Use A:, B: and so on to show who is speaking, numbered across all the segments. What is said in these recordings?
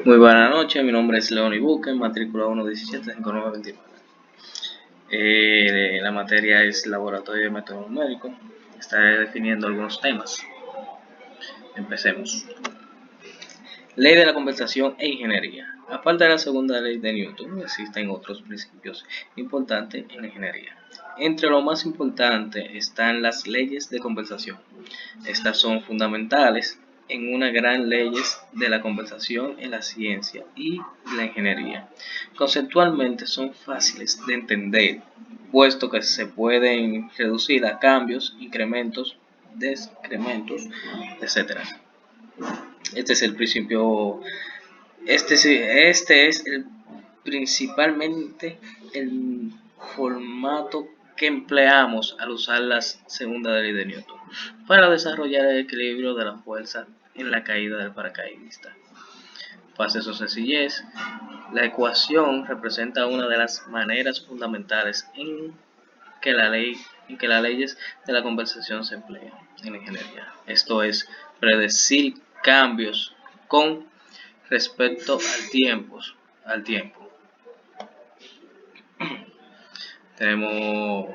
A: Muy buenas noches, mi nombre es León Ibuque, matrícula 1175929. La materia es Laboratorio de Método Numérico. Estaré definiendo algunos temas. Empecemos. Ley de la compensación e ingeniería. Aparte de la segunda ley de Newton, existen otros principios importantes en la ingeniería. Entre lo más importante están las leyes de compensación. Estas son fundamentales en una gran leyes de la compensación en la ciencia y la ingeniería. Conceptualmente son fáciles de entender, puesto que se pueden reducir a cambios, incrementos, decrementos, etc. Este es el principio, este es principalmente el formato que empleamos al usar la segunda ley de Newton para desarrollar el equilibrio de la fuerza en la caída del paracaidista. Pase su sencillez, la ecuación representa una de las maneras fundamentales en que las leyes de la compensación se emplean en la ingeniería. Esto es predecir cambios con respecto al tiempo. Tenemos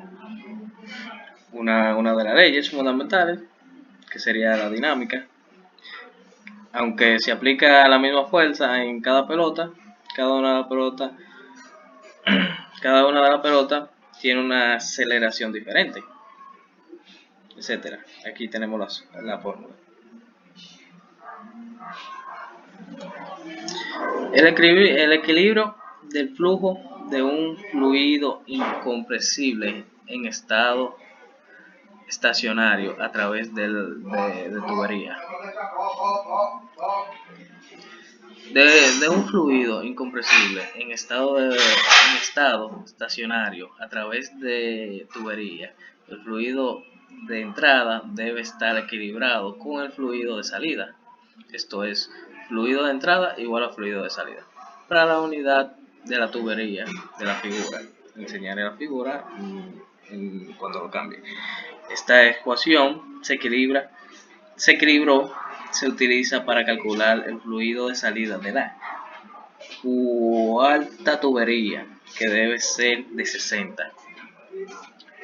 A: una de las leyes fundamentales, que sería la dinámica. Aunque se aplica la misma fuerza en cada pelota, cada una de las pelotas tiene una aceleración diferente, etc. Aquí tenemos la fórmula. El equilibrio del flujo de un fluido incompresible en estado estacionario a través de tubería. De un fluido incompresible en estado estacionario a través de tubería, el fluido de entrada debe estar equilibrado con el fluido de salida. Esto es, fluido de entrada igual a fluido de salida. Para la unidad de la tubería, de la figura, enseñaré la figura cuando lo cambie. Esta ecuación se utiliza para calcular el fluido de salida de la cuarta tubería, que debe ser de 60.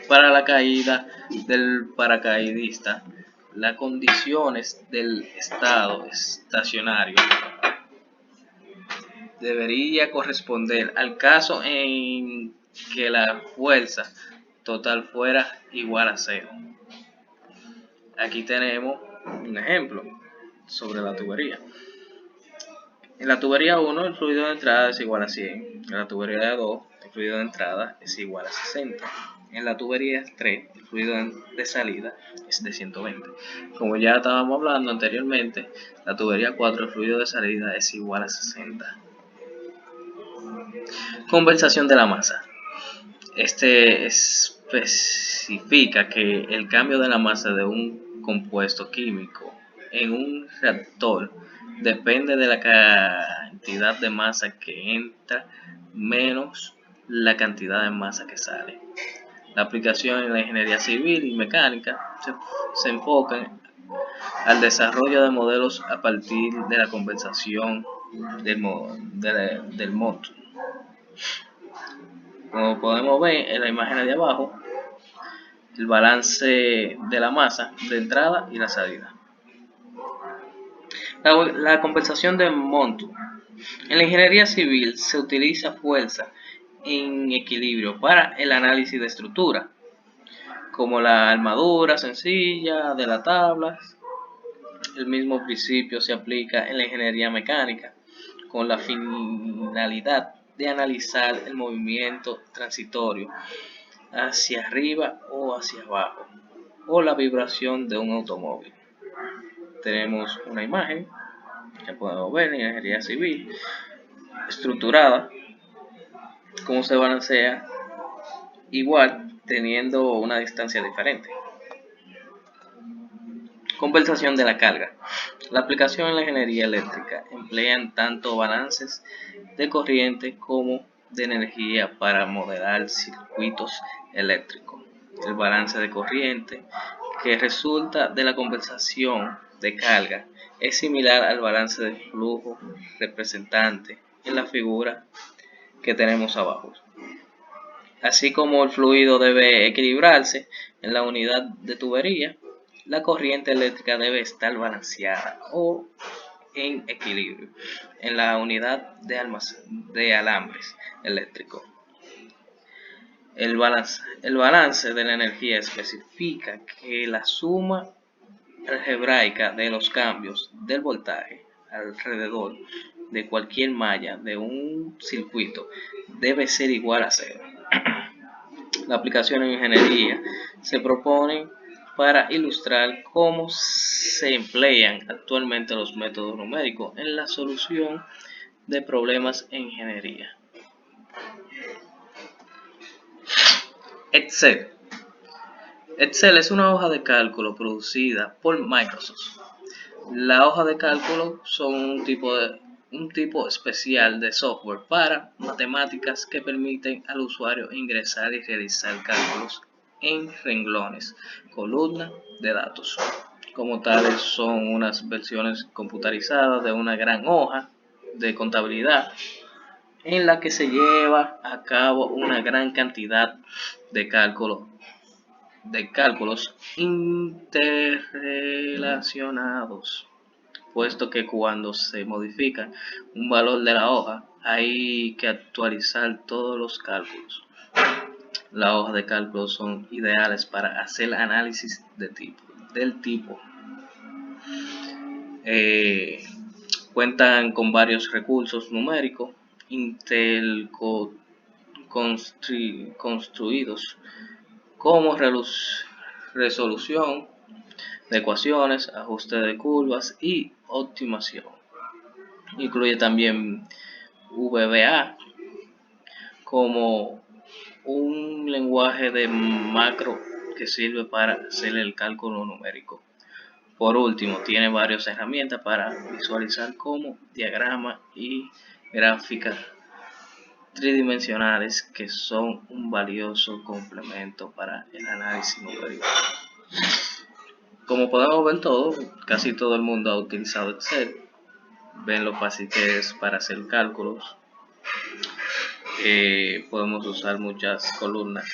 A: Para la caída del paracaidista, las condiciones del estado estacionario debería corresponder al caso en que la fuerza total fuera igual a 0. Aquí tenemos un ejemplo sobre la tubería. En la tubería 1 el fluido de entrada es igual a 100. En la tubería 2 el fluido de entrada es igual a 60. En la tubería 3 el fluido de salida es de 120. Como ya estábamos hablando anteriormente, la tubería 4 el fluido de salida es igual a 60. Compensación de la masa. Este especifica que el cambio de la masa de un compuesto químico en un reactor depende de la cantidad de masa que entra menos la cantidad de masa que sale. La aplicación en la ingeniería civil y mecánica se enfocan al desarrollo de modelos a partir de la compensación del moto. Como podemos ver en la imagen de abajo, el balance de la masa de entrada y la salida. La compensación de Montu. En la ingeniería civil se utiliza fuerza en equilibrio para el análisis de estructura, como la armadura sencilla de las tablas. El mismo principio se aplica en la ingeniería mecánica, con la finalidad de analizar el movimiento transitorio hacia arriba o hacia abajo, o la vibración de un automóvil. Tenemos una imagen que podemos ver en ingeniería civil estructurada, cómo se balancea igual teniendo una distancia diferente. Compensación de la carga. La aplicación en la ingeniería eléctrica emplean tanto balances de corriente como de energía para modelar circuitos eléctricos. El balance de corriente, que resulta de la compensación de carga, Es similar al balance de flujo representante en la figura que tenemos abajo. Así como el fluido debe equilibrarse en la unidad de tubería, la corriente eléctrica debe estar balanceada o en equilibrio en la unidad de alambres eléctricos. El balance de la energía especifica que la suma algebraica de los cambios del voltaje alrededor de cualquier malla de un circuito debe ser igual a cero. La aplicación en ingeniería se propone para ilustrar cómo se emplean actualmente los métodos numéricos en la solución de problemas en ingeniería. Excel. Excel es una hoja de cálculo producida por Microsoft. Las hojas de cálculo son un tipo especial de software para matemáticas que permiten al usuario ingresar y realizar cálculos en renglones, columnas de datos. Como tales, son unas versiones computarizadas de una gran hoja de contabilidad en la que se lleva a cabo una gran cantidad de cálculos interrelacionados, puesto que cuando se modifica un valor de la hoja hay que actualizar todos los cálculos. Las hojas de cálculo son ideales para hacer análisis del tipo. Cuentan con varios recursos numéricos construidos como resolución de ecuaciones, ajuste de curvas y optimización. Incluye también VBA como un lenguaje de macro que sirve para hacer el cálculo numérico. Por último, tiene varias herramientas para visualizar como diagramas y gráficas tridimensionales que son un valioso complemento para el análisis numérico. Como podemos ver casi todo el mundo ha utilizado Excel. Ven lo fácil que es para hacer cálculos. Podemos usar muchas columnas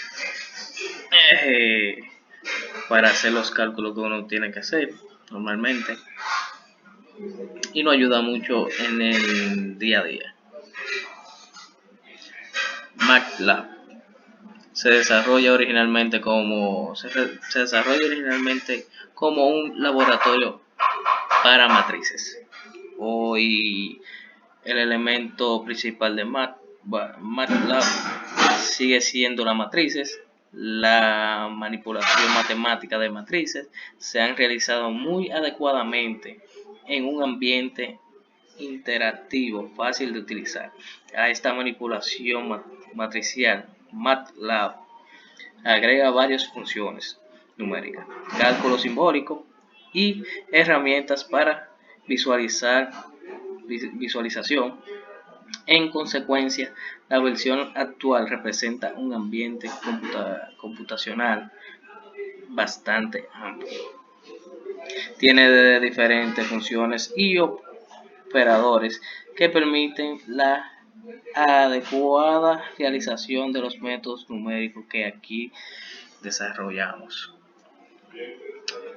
A: para hacer los cálculos que uno tiene que hacer normalmente, y nos ayuda mucho en el día a día. MATLAB se desarrolla originalmente como un laboratorio para matrices. Hoy el elemento principal de MATLAB sigue siendo las matrices. La manipulación matemática de matrices se han realizado muy adecuadamente en un ambiente interactivo fácil de utilizar. A esta manipulación matricial, MATLAB agrega varias funciones numéricas, cálculo simbólico y herramientas para visualización. En consecuencia, la versión actual representa un ambiente computacional bastante amplio. Tiene diferentes funciones y operadores que permiten la adecuada realización de los métodos numéricos que aquí desarrollamos.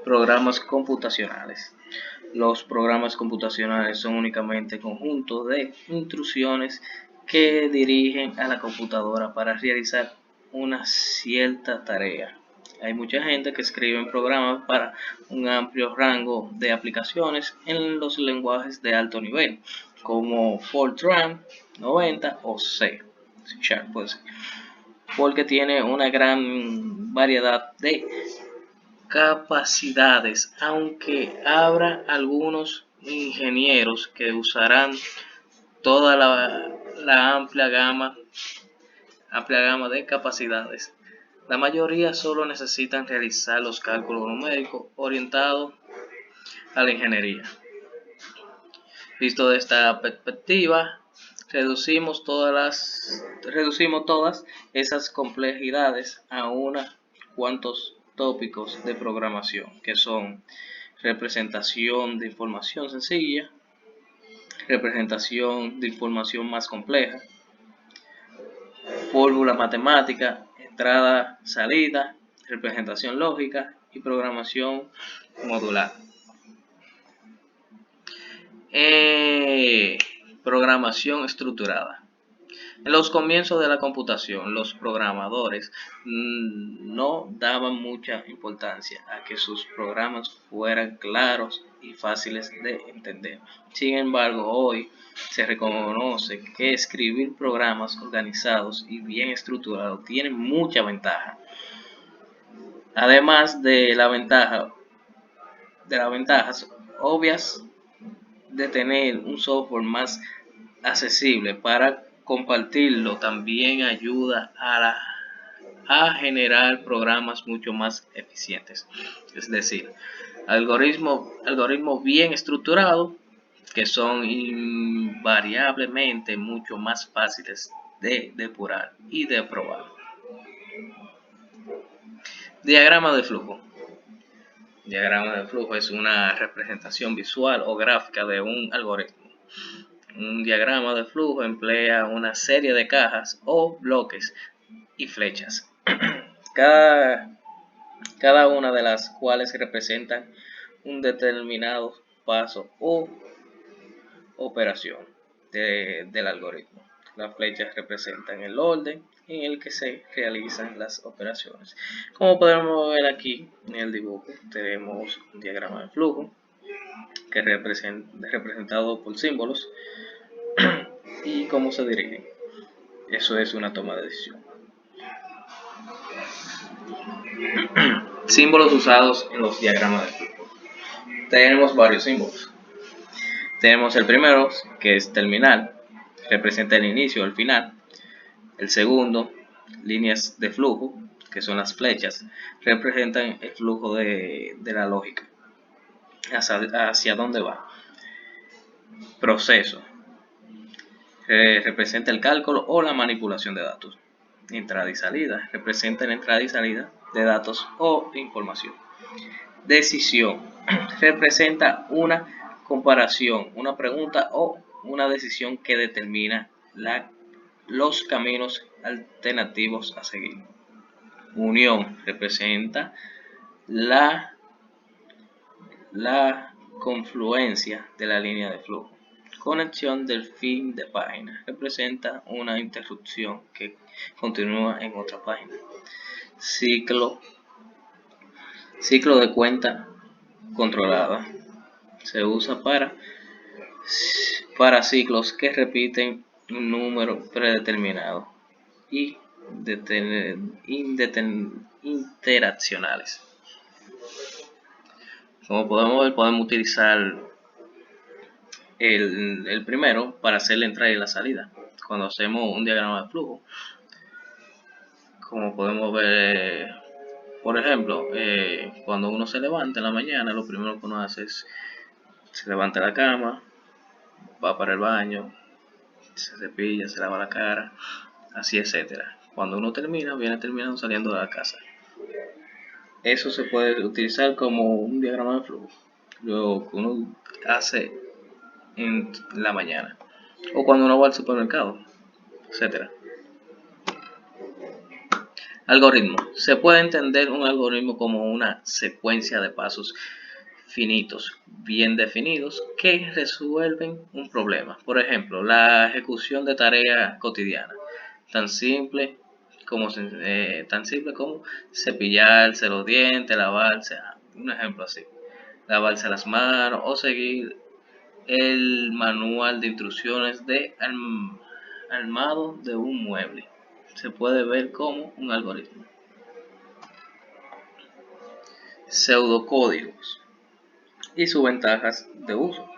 A: Programas computacionales. Los programas computacionales son únicamente conjuntos de instrucciones que dirigen a la computadora para realizar una cierta tarea. Hay mucha gente que escribe programas para un amplio rango de aplicaciones en los lenguajes de alto nivel, como Fortran 90 o C#, pues, porque tiene una gran variedad de capacidades, aunque habrá algunos ingenieros que usarán toda la amplia gama de capacidades. La mayoría solo necesitan realizar los cálculos numéricos orientados a la ingeniería. Visto de esta perspectiva, reducimos todas esas complejidades a unos cuantos tópicos de programación, que son representación de información sencilla, representación de información más compleja, fórmula matemática, entrada, salida, representación lógica y programación modular. Programación estructurada. En los comienzos de la computación, los programadores no daban mucha importancia a que sus programas fueran claros y fáciles de entender. Sin embargo, hoy se reconoce que escribir programas organizados y bien estructurados tiene mucha ventaja. Además de las ventajas obvias de tener un software más accesible para compartirlo, también ayuda a generar programas mucho más eficientes. Es decir, algoritmos bien estructurados que son invariablemente mucho más fáciles de depurar y de probar. Diagrama de flujo. Diagrama de flujo es una representación visual o gráfica de un algoritmo. Un diagrama de flujo emplea una serie de cajas o bloques y flechas, cada una de las cuales representan un determinado paso o operación del algoritmo. Las flechas representan el orden en el que se realizan las operaciones. Como podemos ver aquí en el dibujo, tenemos un diagrama de flujo que es representado por símbolos y cómo se dirigen. Eso es una toma de decisión. Símbolos usados en los diagramas de flujo. Tenemos varios símbolos. Tenemos el primero, que es terminal, representa el inicio o el final. El segundo, líneas de flujo, que son las flechas, representan el flujo de la lógica, hacia dónde va. Proceso, representa el cálculo o la manipulación de datos. Entrada y salida, representa la entrada y salida de datos o información. Decisión, representa una comparación, una pregunta o una decisión que determina los caminos alternativos a seguir. Unión, representa la confluencia de la línea de flujo. Conexión del fin de página, representa una interrupción que continúa en otra página. Ciclo de cuenta controlada, se usa para ciclos que repiten un número predeterminado y interaccionales. Como podemos ver, podemos utilizar el primero para hacer la entrada y la salida. Cuando hacemos un diagrama de flujo, como podemos ver, por ejemplo, cuando uno se levanta en la mañana, lo primero que uno hace es se levanta de la cama, va para el baño, se cepilla, se lava la cara, así etcétera. Cuando uno viene terminando saliendo de la casa. Eso se puede utilizar como un diagrama de flujo, lo que uno hace en la mañana o cuando uno va al supermercado, etcétera. Algoritmo. Se puede entender un algoritmo como una secuencia de pasos finitos, bien definidos, que resuelven un problema. Por ejemplo, la ejecución de tareas cotidianas, tan simple como cepillarse los dientes, lavarse, un ejemplo así, lavarse las manos o seguir el manual de instrucciones de armado de un mueble. Se puede ver como un algoritmo. Pseudocódigos y sus ventajas de uso.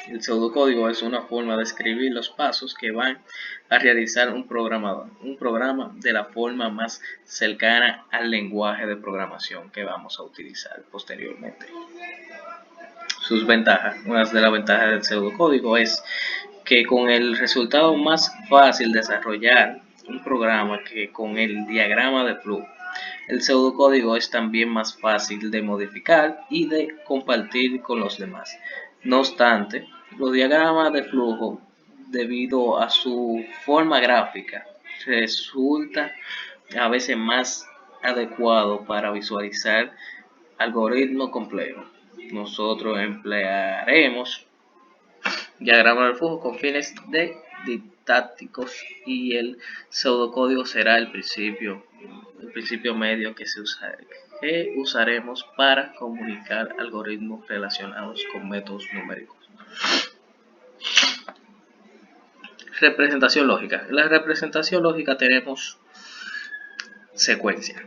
A: El pseudocódigo es una forma de escribir los pasos que van a realizar un programa de la forma más cercana al lenguaje de programación que vamos a utilizar posteriormente. Sus ventajas. Una de las ventajas del pseudocódigo es que con el resultado más fácil desarrollar un programa que con el diagrama de flujo. El pseudocódigo es también más fácil de modificar y de compartir con los demás. No obstante, los diagramas de flujo, debido a su forma gráfica, resulta a veces más adecuado para visualizar algoritmos complejos. Nosotros emplearemos diagrama de flujo con fines didácticos y el pseudocódigo será el principio medio que usaremos para comunicar algoritmos relacionados con métodos numéricos. Representación lógica. En la representación lógica tenemos secuencia.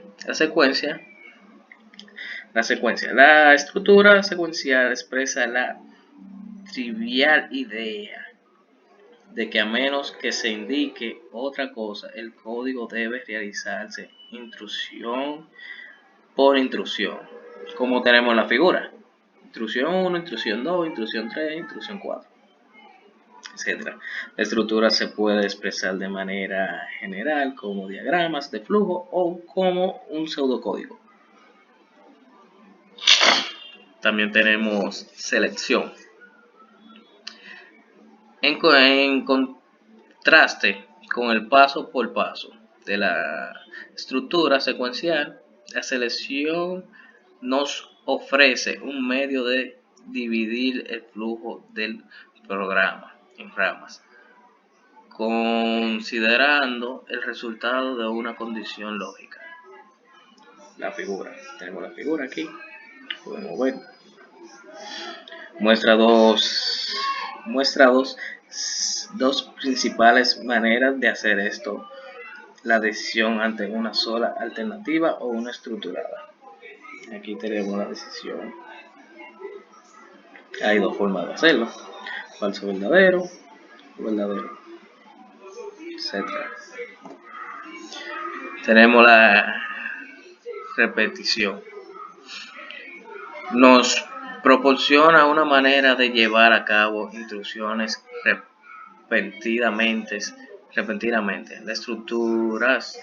A: La estructura secuencial expresa la trivial idea de que a menos que se indique otra cosa, el código debe realizarse intrusión por intrusión, como tenemos en la figura. Intrusión 1, intrusión 2, intrusión 3, intrusión 4, etc. La estructura se puede expresar de manera general como diagramas de flujo o como un pseudocódigo. También tenemos selección. En contraste con el paso por paso de la estructura secuencial, la selección nos ofrece un medio de dividir el flujo del programa en ramas, considerando el resultado de una condición lógica. La figura, tenemos la figura aquí, podemos ver. Muestra dos principales maneras de hacer esto: la decisión ante una sola alternativa o una estructurada. Aquí tenemos la decisión. Hay dos formas de hacerlo: falso verdadero, etc. Tenemos la repetición. Nos proporciona una manera de llevar a cabo instrucciones repentinamente. La estructuras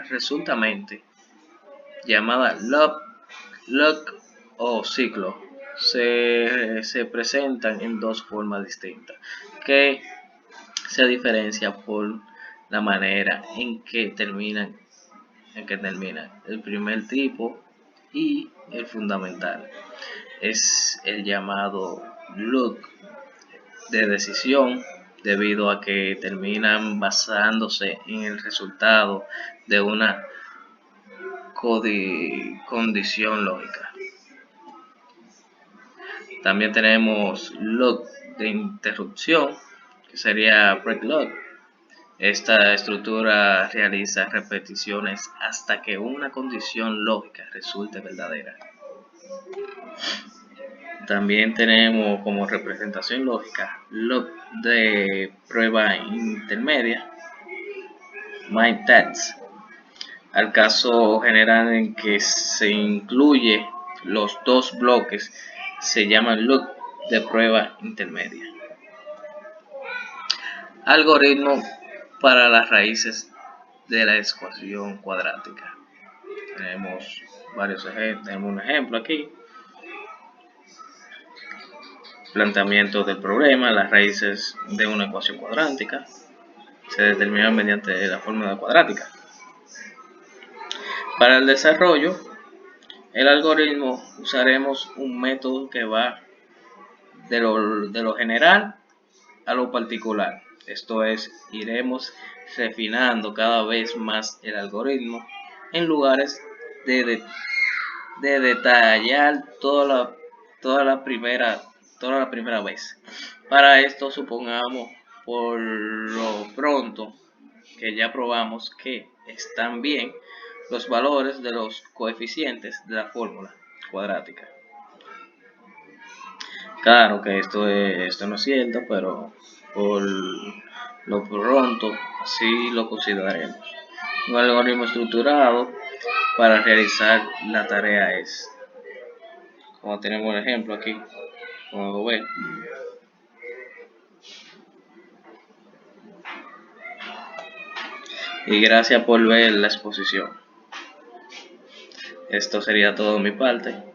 A: resultamente llamada loop o ciclo se presentan en dos formas distintas que se diferencian por la manera en que terminan. El primer tipo y el fundamental es el llamado loop de decisión, debido a que terminan basándose en el resultado de una condición lógica. También tenemos loop de interrupción, que sería break loop. Esta estructura realiza repeticiones hasta que una condición lógica resulte verdadera. También tenemos como representación lógica loop de prueba intermedia, MyTest. Al caso general en que se incluye los dos bloques, se llama loop de prueba intermedia. Algoritmo para las raíces de la ecuación cuadrática. Tenemos varios ejemplos. Tenemos un ejemplo aquí. Planteamiento del problema. Las raíces de una ecuación cuadrática se determinan mediante la fórmula cuadrática. Para el desarrollo, el algoritmo usaremos un método que va de lo general a lo particular. Esto es, iremos refinando cada vez más el algoritmo en lugares de detallar toda la primera vez. Para esto, supongamos por lo pronto que ya probamos que están bien los valores de los coeficientes de la fórmula cuadrática. Claro que esto no es cierto, pero por lo pronto así lo consideraremos. Un algoritmo estructurado para realizar la tarea es, como tenemos el ejemplo aquí, como lo ven, y gracias por ver la exposición. Esto sería todo de mi parte.